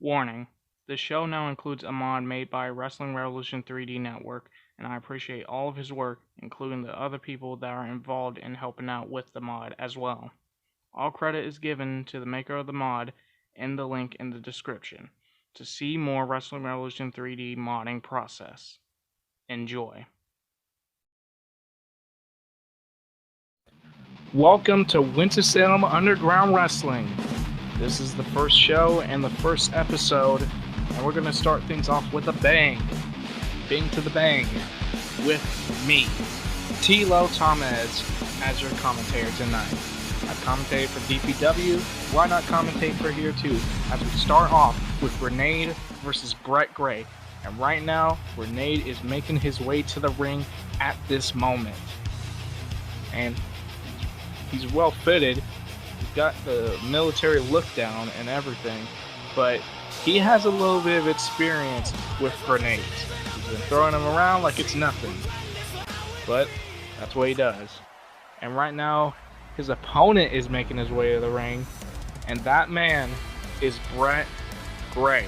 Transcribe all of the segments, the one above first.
Warning: this show now includes a mod made by Wrestling Revolution 3D Network, and I appreciate all of his work, including the other people that are involved in helping out with the mod as well. All credit is given to the maker of the mod in the link in the description to see more Wrestling Revolution 3D modding process. Enjoy. Welcome to Wsuw Underground Wrestling. This is the first show and the first episode, and we're going to start things off with a bang. Bing to the bang. With me, Tilo Tamez, as your commentator tonight. I've commentated for DPW, why not commentate for here too, as we start off with Grenade versus Brett Gray. And right now, Grenade is making his way to the ring at this moment. And he's well fitted. He's got the military look down and everything, but he has a little bit of experience with grenades. He's been throwing them around like it's nothing, but that's what he does. And right now, his opponent is making his way to the ring, and that man is Brett Gray,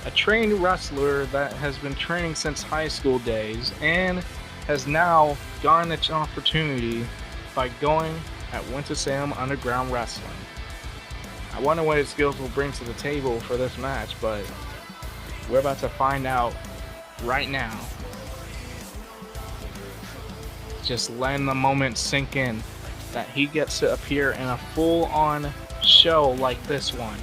a trained wrestler that has been training since high school days and has now gotten its opportunity by going at Wsuw Underground Wrestling. I wonder what his skills will bring to the table for this match, but we're about to find out right now. Just letting the moment sink in that he gets to appear in a full-on show like this one.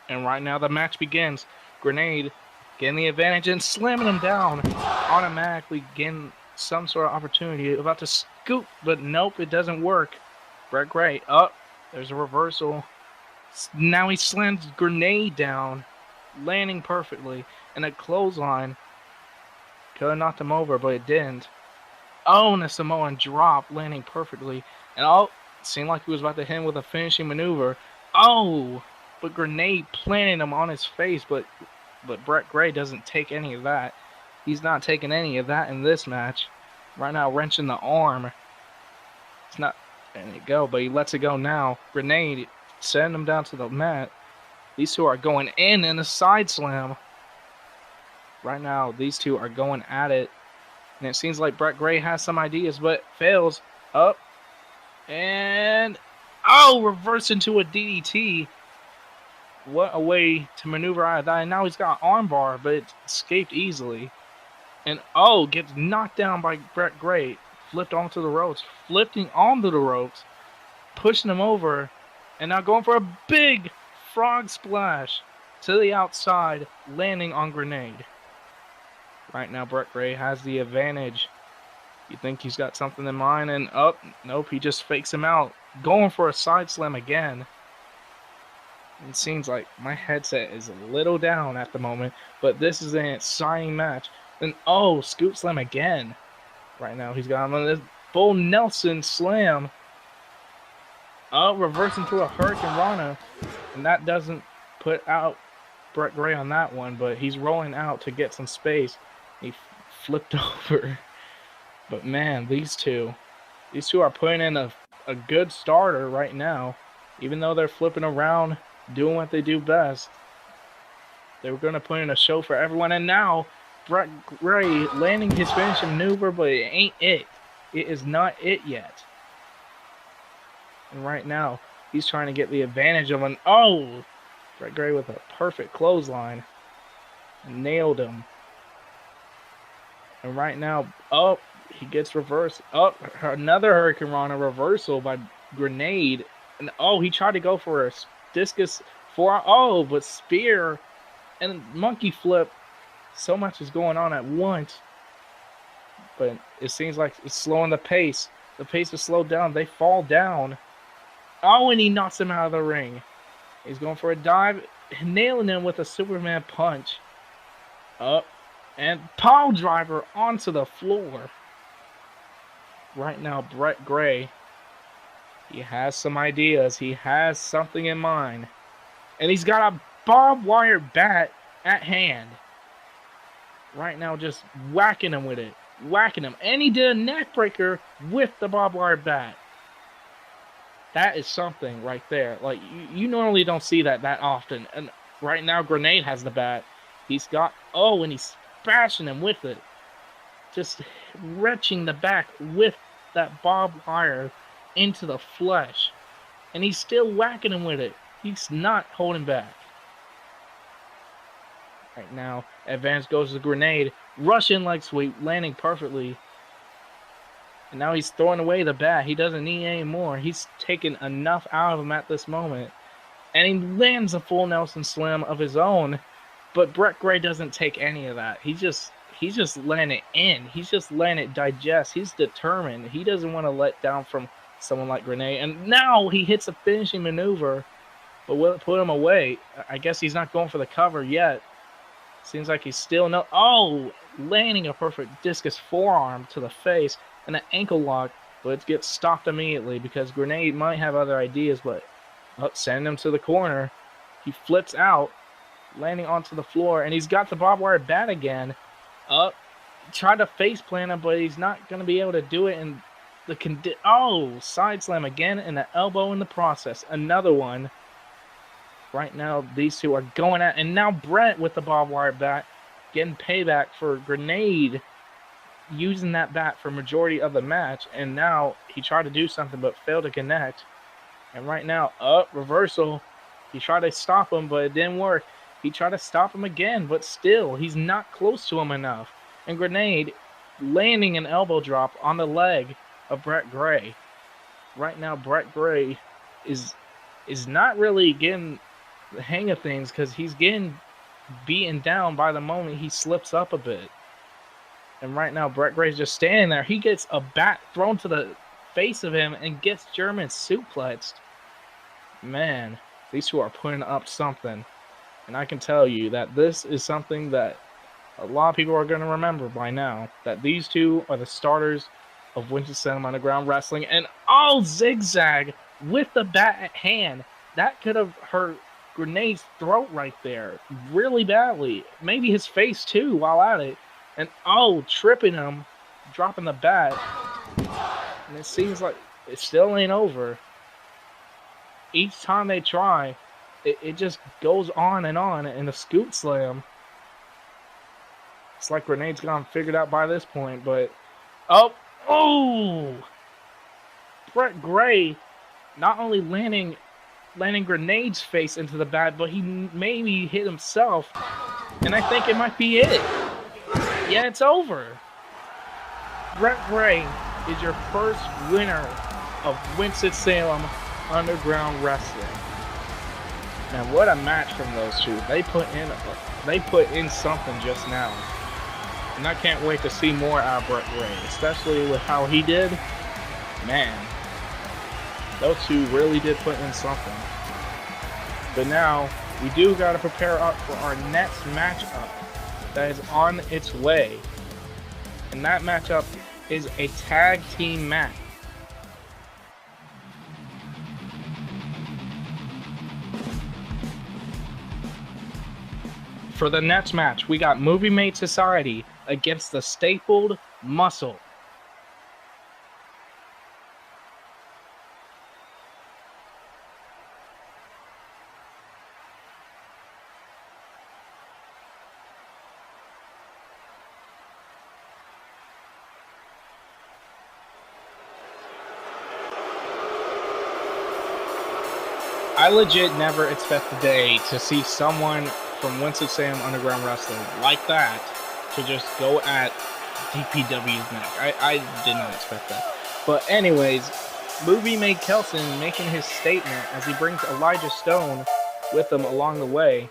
And right now the match begins. Grenade getting the advantage and slamming him down. Automatically getting some sort of opportunity. About to scoop, but nope, it doesn't work. Brett Gray up. There's a reversal. Now he slams Grenade down, landing perfectly. And a clothesline. Could have knocked him over, but it didn't. Oh, and a Samoan drop, landing perfectly. And it seemed like he was about to hit him with a finishing maneuver. Oh! But Grenade planted him on his face, but Brett Gray doesn't take any of that. He's not taking any of that in this match. Right now, wrenching the arm. It's not letting it go, but he lets it go now. Grenade sending him down to the mat. These two are going in a side slam. Right now, these two are going at it. And it seems like Brett Gray has some ideas, but fails. Up. And reverse into a DDT. What a way to maneuver out of that. And now he's got an armbar, but it escaped easily. And gets knocked down by Brett Gray. Flipped onto the ropes. Flipping onto the ropes. Pushing him over. And now going for a big frog splash to the outside. Landing on Grenade. Right now Brett Gray has the advantage. You think he's got something in mind. And nope, he just fakes him out. Going for a side slam again. It seems like my headset is a little down at the moment, but this is an exciting match. And scoop slam again. Right now he's got him on this Bull Nelson slam. Reverse into a Hurricane Rana. And that doesn't put out Brett Gray on that one, but he's rolling out to get some space. He flipped over. But man, these two are putting in a good starter right now. Even though they're flipping around, doing what they do best. They were going to put in a show for everyone. And now, Brett Gray landing his finishing maneuver, but it ain't it. It is not it yet. And right now, he's trying to get the advantage of Brett Gray with a perfect clothesline. Nailed him. And right now, he gets reversed. Another Hurricane Rana reversal by Grenade. And he tried to go for a discus but spear and monkey flip. So much is going on at once. But it seems like it's slowing the pace. The pace is slowed down. They fall down. And he knocks him out of the ring. He's going for a dive, nailing him with a Superman punch. And pile driver onto the floor. Right now, Brett Gray, he has some ideas. He has something in mind. And he's got a barbed wire bat at hand. Right now, just whacking him with it. whacking him. And he did a neck breaker with the barbed wire bat. That is something right there. Like, you normally don't see that often. And right now, Grenade has the bat. He's got... Oh, and he's bashing him with it. Just wrenching the back with that barbed wire into the flesh. And he's still whacking him with it. He's not holding back. Right now, advance goes to the Grenade. Russian leg sweep, landing perfectly. And now he's throwing away the bat. He doesn't need any more. He's taken enough out of him at this moment. And he lands a full Nelson Slam of his own. But Brett Gray doesn't take any of that. He's just letting it in. He's just letting it digest. He's determined. He doesn't want to let down from someone like Grenade. And now he hits a finishing maneuver. But will it put him away? I guess he's not going for the cover yet. Seems like he's still no... Oh! Landing a perfect discus forearm to the face. And an ankle lock, but it gets stopped immediately because Grenade might have other ideas, but send him to the corner. He flips out, landing onto the floor, and he's got the barbed wire bat again. Tried to face plant him, but he's not going to be able to do it in the side slam again, and an elbow in the process. Another one. Right now, these two are going at, and now Brett with the barbed wire bat, getting payback for Grenade using that bat for majority of the match, and now he tried to do something but failed to connect. And right now, reversal. He tried to stop him, but it didn't work. He tried to stop him again, but still, he's not close to him enough. And Grenade landing an elbow drop on the leg of Brett Gray. Right now, Brett Gray is not really getting the hang of things because he's getting beaten down by the moment he slips up a bit. And right now, Brett Gray's just standing there. He gets a bat thrown to the face of him and gets German suplexed. Man, these two are putting up something. And I can tell you that this is something that a lot of people are going to remember by now. That these two are the starters of Winston-Salem Underground Wrestling. And zigzag with the bat at hand. That could have hurt Grenade's throat right there really badly. Maybe his face too while at it. And tripping him, dropping the bat. And it seems like it still ain't over. Each time they try, it just goes on and on in the scoop slam. It's like Grenade's gone figured out by this point, but Brett Gray not only landing Grenade's face into the bat, but he maybe hit himself. And I think it might be it. Yeah, it's over. Brett Gray is your first winner of Winston-Salem Underground Wrestling. Man, what a match from those two. They put in something just now. And I can't wait to see more out of Brett Gray, especially with how he did. Man, those two really did put in something. But now, we do got to prepare up for our next matchup that is on its way. And that matchup is a tag team match. For the next match, we got Movie Made Society against the Stapled Muscle. I legit never expect the day to see someone from Winston-Salem Underground Wrestling like that to just go at DPW's neck. I did not expect that. But anyways, Movie Made Kelson making his statement as he brings Elijah Stone with him along the way.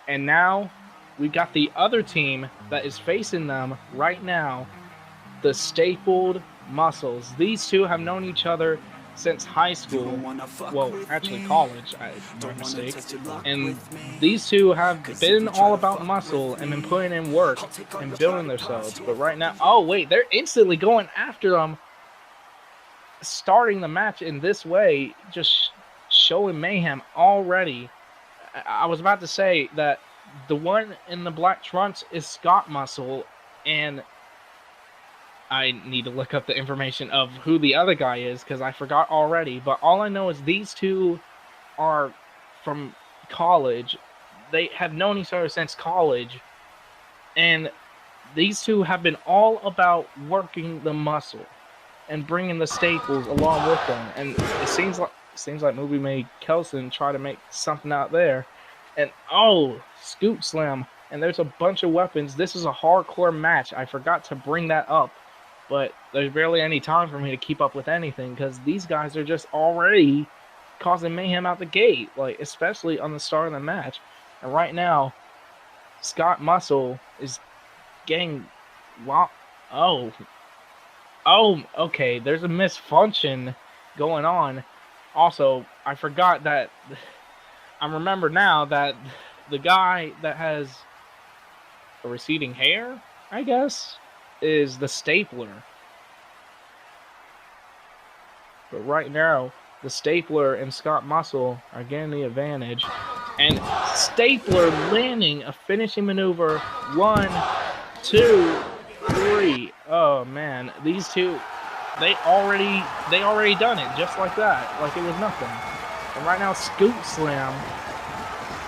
And now we got the other team that is facing them right now, the Stapled Muscles. These two have known each other since high school, well, actually college, my mistake, and these two have been all about muscle and been putting in work and building themselves, but right now, they're instantly going after them, starting the match in this way, just showing mayhem already. I was about to say that the one in the black trunks is Scott Muscle, and I need to look up the information of who the other guy is because I forgot already. But all I know is these two are from college. They have known each other since college. And these two have been all about working the muscle and bringing the staples along with them. And it seems like movie made Kelson try to make something out there. And scoop slam. And there's a bunch of weapons. This is a hardcore match. I forgot to bring that up. But there's barely any time for me to keep up with anything because these guys are just already causing mayhem out the gate, like especially on the start of the match. And right now, Scott Muscle is getting okay, there's a misfunction going on. Also, I forgot that I remember now that the guy that has a receding hair, I guess, is the Stapler. But right now, the Stapler and Scott Muscle are getting the advantage. And Stapler landing a finishing maneuver. 1, 2, 3. Oh man, these two, they already done it just like that, like it was nothing. And right now, Scoop Slam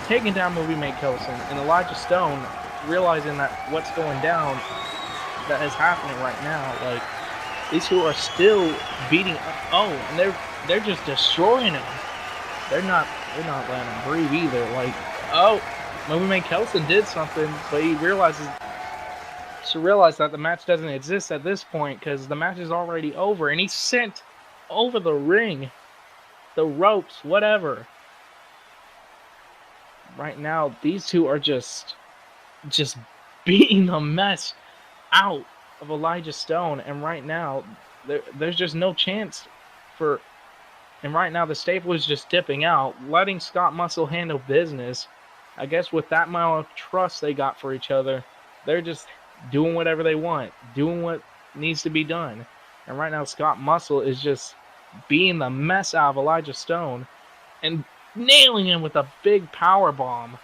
taking down Movie Mate Kelson and Elijah Stone realizing that what's going down that is happening right now. Like these two are still beating. And they're just destroying him. They're not letting him breathe either. Like Movie Mate Kelson did something, but he realized that the match doesn't exist at this point because the match is already over, and he's sent over the ring, the ropes, whatever. Right now, these two are just beating the mess out of Elijah Stone, and right now, there's just no chance for. And right now, the Staple is just dipping out, letting Scott Muscle handle business. I guess with that amount of trust they got for each other, they're just doing whatever they want, doing what needs to be done. And right now, Scott Muscle is just beating the mess out of Elijah Stone and nailing him with a big power bomb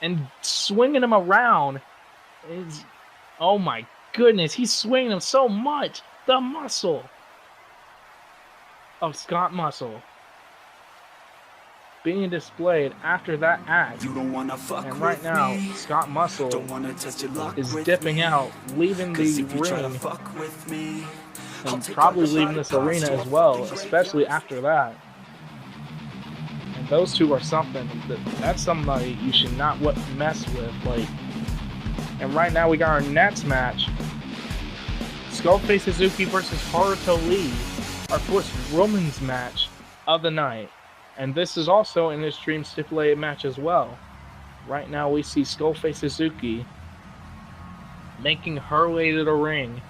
and swinging him around. Oh my goodness, he's swinging him so much. The muscle of Scott Muscle being displayed after that act. And right now, Scott Muscle is dipping out, leaving the ring, and probably leaving this arena as well, especially after that. And those two are something that's somebody you should not mess with. Like, and right now we got our next match: Skullface Suzuki versus Haruko Lee, our first women's match of the night. And this is also an Extreme stipulated match as well. Right now we see Skullface Suzuki making her way to the ring.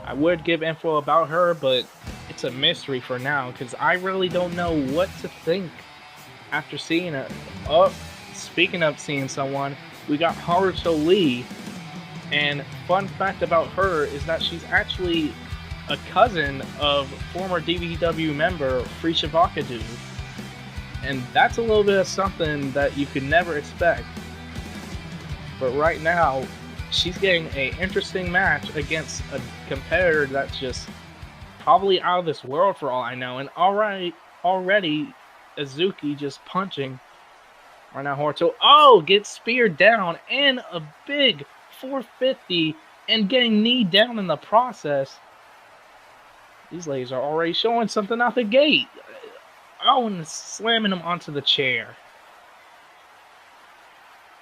I would give info about her, but it's a mystery for now because I really don't know what to think after seeing it. Speaking of seeing someone, we got Haruko Lee. And fun fact about her is that she's actually a cousin of former DBW member Frisha Vakadu. And that's a little bit of something that you could never expect. But right now, she's getting an interesting match against a competitor that's just probably out of this world for all I know. And already Suzuki just punching. Right now, Haruto, gets speared down and a big 450 and getting kneed down in the process. These ladies are already showing something out the gate. And slamming him onto the chair.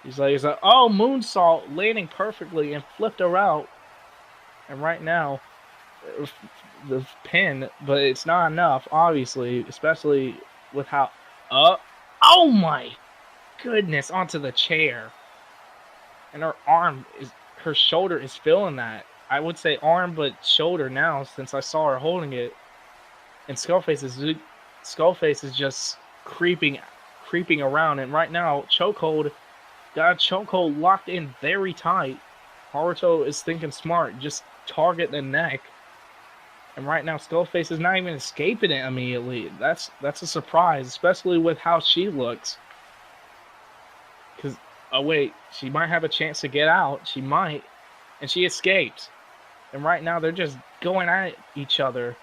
These ladies are, moonsault, landing perfectly and flipped her out. And right now, the pin, but it's not enough, obviously, especially with how, oh my goodness, onto the chair. And her shoulder is feeling that. I would say arm, but shoulder now, since I saw her holding it. And Skullface is just creeping around. And right now, chokehold, got a chokehold locked in very tight. Haruto is thinking smart, just target the neck. And right now, Skullface is not even escaping it immediately. That's a surprise, especially with how she looks. Because Oh wait, she might have a chance to get out. She might. And she escapes. And right now they're just going at each other.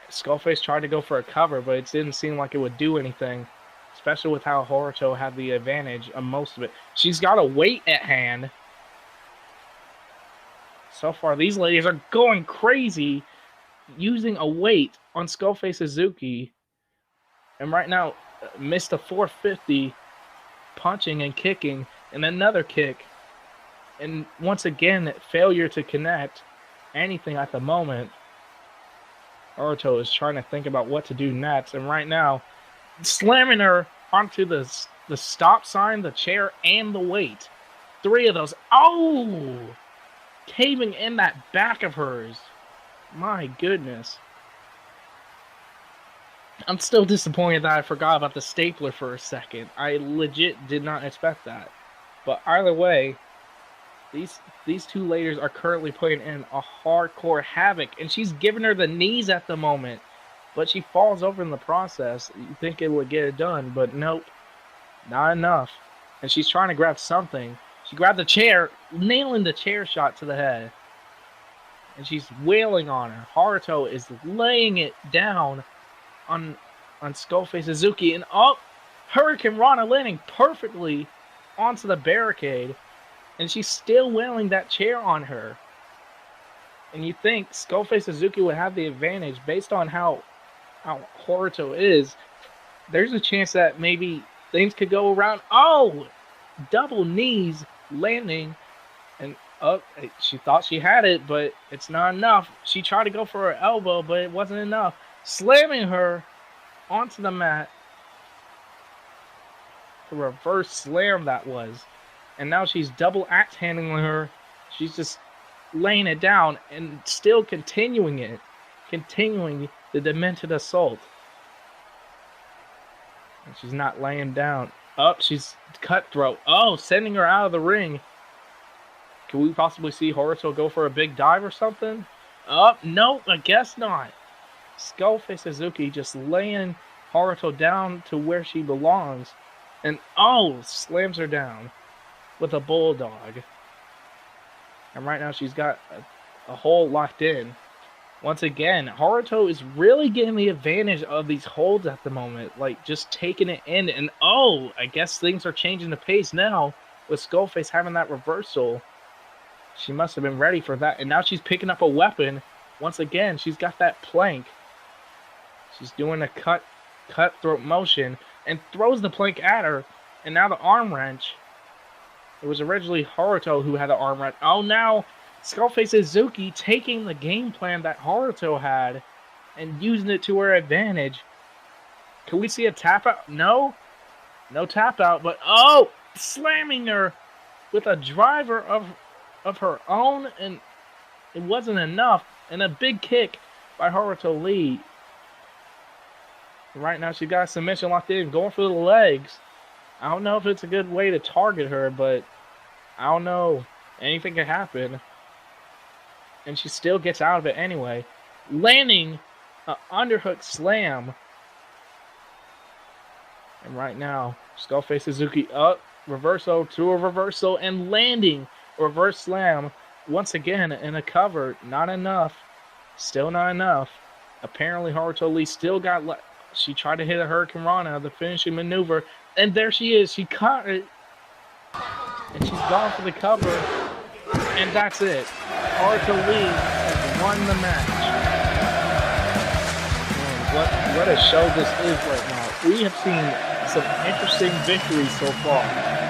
Skullface tried to go for a cover, but it didn't seem like it would do anything. Especially with how Haruko had the advantage on most of it. She's got a weight at hand. So far, these ladies are going crazy using a weight on Skullface Suzuki. And right now, missed a 450, punching and kicking, and another kick. And once again, failure to connect anything at the moment. Haruko is trying to think about what to do next. And right now, slamming her onto the stop sign, the chair, and the weight. 3 of those. Oh! Caving in that back of hers. My goodness. I'm still disappointed that I forgot about the stapler for a second. I legit did not expect that. But either way, these 2 ladies are currently putting in a hardcore havoc. And she's giving her the knees at the moment. But she falls over in the process. You think it would get it done, but nope. Not enough. And she's trying to grab something. She grabbed the chair, nailing the chair shot to the head. And she's wailing on her. Haruko is laying it down on Skullface Suzuki. And Hurricane Rana landing perfectly onto the barricade. And she's still wailing that chair on her. And you think Skullface Suzuki would have the advantage based on how Haruko is. There's a chance that maybe things could go around. Oh! Double knees landing. And she thought she had it, but it's not enough. She tried to go for her elbow, but it wasn't enough. Slamming her onto the mat. The reverse slam that was. And now she's double axe handling her. She's just laying it down and still continuing it. Continuing the demented assault. And she's not laying down. She's cutthroat. Sending her out of the ring. Can we possibly see Haruko go for a big dive or something? No, I guess not. Skullface Suzuki just laying Haruko down to where she belongs. And slams her down with a bulldog. And right now she's got a hole locked in. Once again, Haruko is really getting the advantage of these holds at the moment. Like, just taking it in. And, I guess things are changing the pace now with Skullface having that reversal. She must have been ready for that. And now she's picking up a weapon. Once again, she's got that plank. She's doing a cutthroat motion and throws the plank at her. And now the arm wrench. It was originally Haruko who had the arm wrench. Now Skullface Suzuki taking the game plan that Haruko had and using it to her advantage. Can we see a tap out? No tap out, but slamming her with a driver of her own, and it wasn't enough. And a big kick by Haruko Lee. Right now she got a submission locked in, going for the legs. I don't know if it's a good way to target her, but I don't know. Anything could happen. And she still gets out of it anyway. Landing an underhook slam. And right now, Skullface Suzuki reversal to a reversal and landing a reverse slam once again in a cover. Not enough. Still not enough. Apparently Haruko Lee still got she tried to hit a Hurricane Rana, the finishing maneuver, and there she is. She caught it. And she's gone for the cover. And that's it. Haruko Lee has won the match. Man, what a show this is right now. We have seen some interesting victories so far.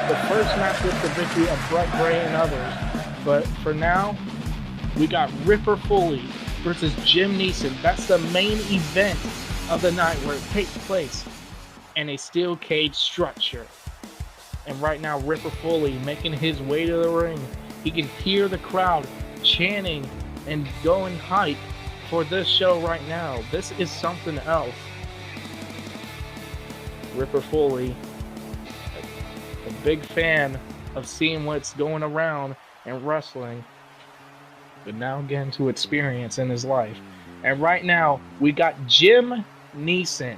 The first match was the victory of Brett Gray and others. But for now, we got Ripper Foley versus Jim Neeson. That's the main event of the night, where it takes place in a steel cage structure. And right now, Ripper Foley making his way to the ring. He can hear the crowd chanting and going hype for this show right now. This is something else. Ripper Foley, a big fan of seeing what's going around in wrestling, but now getting to experience in his life. And right now, we got Jim Neeson.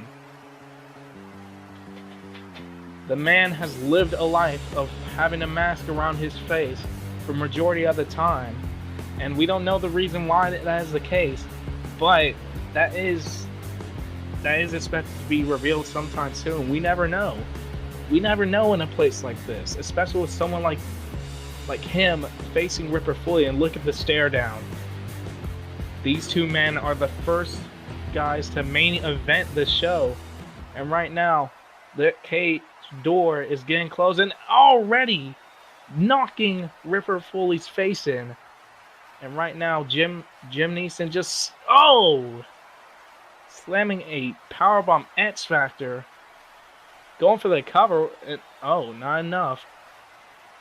The man has lived a life of having a mask around his face for majority of the time. And we don't know the reason why that is the case, but that is expected to be revealed sometime soon. We never know. We never know in a place like this, especially with someone like him facing Ripper fully. And look at the stare down. These two men are the first guys to main event the show, and right now the cage door is getting closed and already knocking Ripper Foley's face in. And right now Jim Neeson just slamming a powerbomb X Factor, going for the cover, and not enough.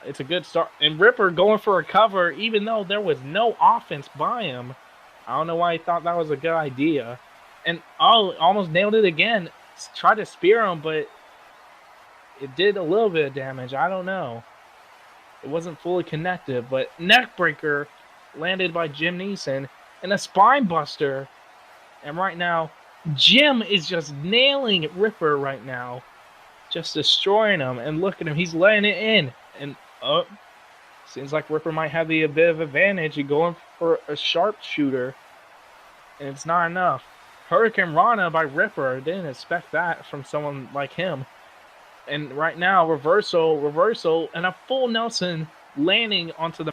It's a good start, and Ripper going for a cover even though there was no offense by him. I don't know why he thought that was a good idea. And almost nailed it again. Tried to spear him, but it did a little bit of damage. I don't know. It wasn't fully connected, but neckbreaker landed by Jim Neeson and a spine buster. And right now, Jim is just nailing Ripper right now. Just destroying him. And look at him. He's letting it in. And seems like Ripper might have a bit of advantage in going for a sharpshooter. And it's not enough. Hurricane Rana by Ripper. Didn't expect that from someone like him. And right now, reversal, and a full Nelson landing onto the...